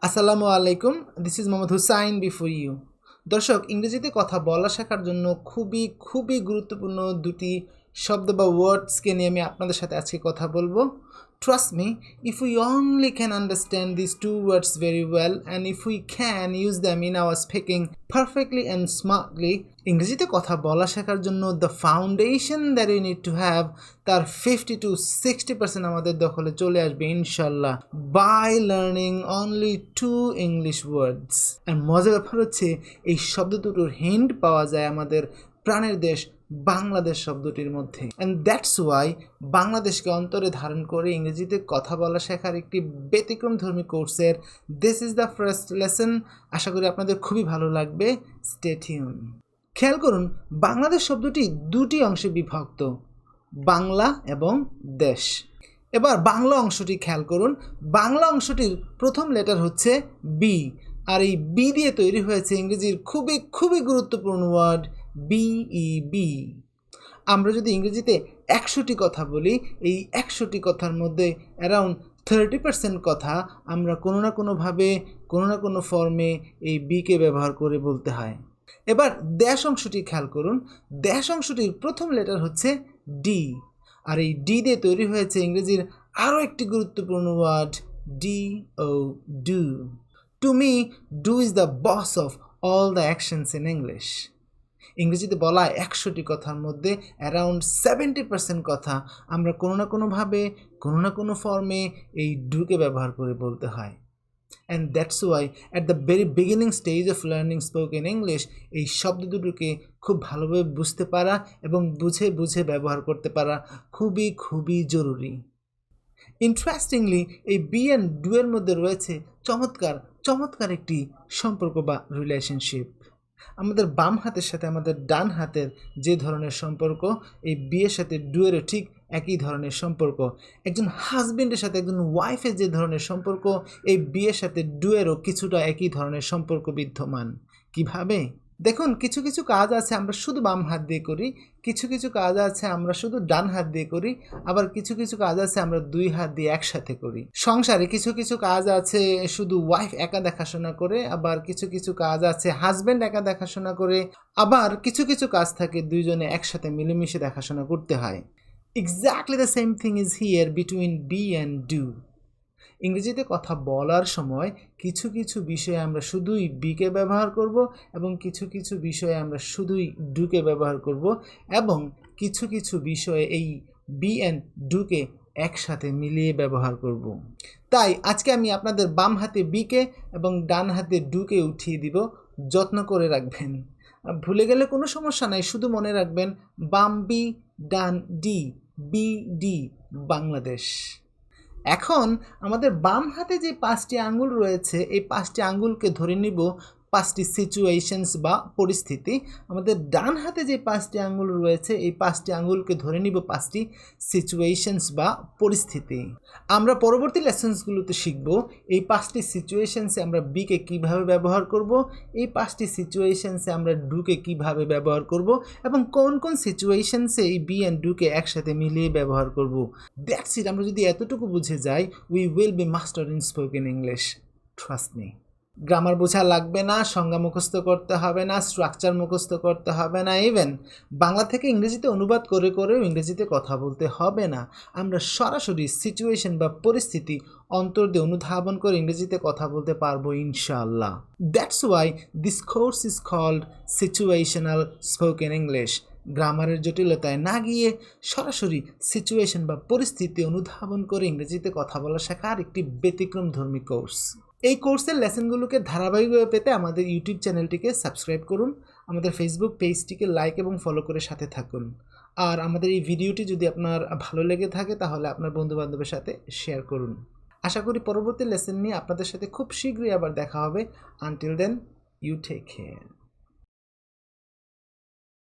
আসসালামু আলাইকুম, this is Mohammad Hussain before you. দর্শক, ইংরেজিতে কথা বলা শেখার জন্য খুবই গুরুত্বপূর্ণ দুটি শব্দ বা ওয়ার্ডসকে নিয়ে আমি আপনাদের সাথে আজকে কথা বলবো। Trust me, if we only can understand this two words very well and if we can use them in our speaking perfectly and smartly, ইংরেজিতে কথা বলা শেখার জন্য the foundation that you need to have তার 50 to 60% আমাদের দখলে চলে আসবে ইনশাল্লাহ, by learning only 2 English words. আর মজার ব্যাপার হচ্ছে এই শব্দ দুটোর হিন্ট পাওয়া যায় আমাদের প্রাণের দেশ বাংলাদেশ শব্দটির মধ্যে। অ্যান্ড দ্যাটস ওয়াই বাংলাদেশকে অন্তরে ধারণ করে ইংরেজিতে কথা বলা শেখার একটি ব্যতিক্রমধর্মী কোর্সের this is the first lesson. আশা করি আপনাদের খুবই ভালো লাগবে। Stay tune. খেয়াল করুন, বাংলাদেশ শব্দটি দুটি অংশে বিভক্ত, বাংলা এবং দেশ। এবার বাংলা অংশটি খেয়াল করুন, বাংলা অংশটির প্রথম লেটার হচ্ছে বি, আর এই বি দিয়ে তৈরি হয়েছে ইংরেজির খুবই গুরুত্বপূর্ণ ওয়ার্ড বিইবি। আমরা যদি ইংরেজিতে 100টি কথা বলি, এই 100টি কথার মধ্যে অ্যারাউন্ড 30% কথা আমরা কোনো না কোনোভাবে কোনো না কোনো ফর্মে এই বিকে ব্যবহার করে বলতে হয়। এবার দেশ অংশটি খেয়াল করুন, দেশ অংশটির প্রথম লেটার হচ্ছে ডি, আর এই ডি দিয়ে তৈরি হয়েছে ইংরেজির আরও একটি গুরুত্বপূর্ণ word D O do. To me, do is the boss of all the actions in English. ইংরেজিতে বলা 100টি কথার মধ্যে অ্যারাউন্ড 70% কথা আমরা কোনো না কোনোভাবে কোনো না কোনো ফর্মে এই ডুকে ব্যবহার করে বলতে হয়। And that's why at the very beginning stage of learning spoken English, এই শব্দ দুটোকে খুব ভালোভাবে বুঝতে পারা এবং বুঝে ব্যবহার করতে পারা খুবই জরুরি। ইন্টারেস্টিংলি, এই বি অ্যান্ড ডু এর মধ্যে রয়েছে চমৎকার একটি সম্পর্ক বা রিলেশনশিপ। আমাদের বাম হাতের সাথে আমাদের ডান হাতের যে ধরনের সম্পর্ক, এই বিয়ের সাথে ডুয়েরও ঠিক একই ধরনের সম্পর্ক। একজন হাজবেন্ডের সাথে একজন ওয়াইফের যে ধরনের সম্পর্ক, এই বিয়ের সাথে ডুয়েরও কিছুটা একই ধরনের সম্পর্ক বিদ্যমান। কিভাবে? দেখুন, কিছু কাজ আছে আমরা শুধু বাম হাত দিয়ে করি, কিছু কাজ আছে আমরা শুধু ডান হাত দিয়ে করি, আবার কিছু কাজ আছে আমরা দুই হাত দিয়ে একসাথে করি। সংসারে কিছু কাজ আছে শুধু ওয়াইফ একা দেখাশোনা করে, আবার কিছু কাজ আছে হাজব্যান্ড একা দেখাশোনা করে, আবার কিছু কাজ থাকে দুইজনে একসাথে মিলেমিশে দেখাশোনা করতে হয়। Exactly the same thing is here between B and do. ইংরেজিতে কথা বলার সময় কিছু বিষয়ে আমরা শুধুই বিকে ব্যবহার করব এবং কিছু বিষয়ে আমরা শুধুই ডুকে ব্যবহার করব, এবং কিছু বিষয়ে এই বি অ্যান্ড ডুকে একসাথে মিলিয়ে ব্যবহার করব। তাই আজকে আমি আপনাদের বাম হাতে বিকে এবং ডান হাতে ডুকে উঠিয়ে দিব, যত্ন করে রাখবেন। ভুলে গেলে কোনো সমস্যা নাই, শুধু মনে রাখবেন বাম বি ডান ডি, বি ডি বাংলাদেশ। এখন আমাদের বাম হাতে যে 5টি আঙ্গুল রয়েছে, এই 5টি আঙ্গুলকে ধরে নিব 5টি সিচুয়েশনস বা পরিস্থিতি। আমাদের ডান হাতে যে 5টি আঙ্গুল রয়েছে, এই 5টি আঙ্গুলকে ধরে নিব 5টি সিচুয়েশনস বা পরিস্থিতি। আমরা পরবর্তী লেসন্সগুলোতে শিখব এই 5টি সিচুয়েশনসে আমরা বিকে কিভাবে ব্যবহার করব, এই 5টি সিচুয়েশনসে আমরা ডুকে কিভাবে ব্যবহার করব, এবং কোন সিচুয়েশনসে এই বি অ্যান্ড ডুকে একসাথে মিলিয়ে ব্যবহার করব। That's it. আমরা যদি এতটুকু বুঝে যাই, we will be master in spoken English. Trust me. Grammar বোঝা লাগবে না, সংজ্ঞা মুখস্থ করতে হবে না, স্ট্রাকচার মুখস্থ করতে হবে না, ইভেন বাংলা থেকে ইংরেজিতে অনুবাদ করেও ইংরেজিতে কথা বলতে হবে না। আমরা সরাসরি সিচুয়েশন বা পরিস্থিতি অন্তর দিয়ে অনুধাবন করে ইংরেজিতে কথা বলতে পারবো ইনশাআল্লাহ। That's why this course is called situational spoken English. গ্রামারের জটিলতায় না গিয়ে সরাসরি সিচুয়েশন বা পরিস্থিতি অনুধাবন করে ইংরেজিতে কথা বলা শেখার একটি ব্যতিক্রমধর্মী কোর্স। এই কোর্সের লেসনগুলোকে ধারাবাহিকভাবে পেতে আমাদের ইউটিউব চ্যানেলটিকে সাবস্ক্রাইব করুন, আমাদের ফেসবুক পেজটিকে লাইক এবং ফলো করে সাথে থাকুন। আর আমাদের এই ভিডিওটি যদি আপনার ভালো লেগে থাকে তাহলে আপনার বন্ধুবান্ধবের সাথে শেয়ার করুন। আশা করি পরবর্তী লেসন নিয়ে আপনাদের সাথে খুব শীঘ্রই আবার দেখা হবে। Until then, you take care.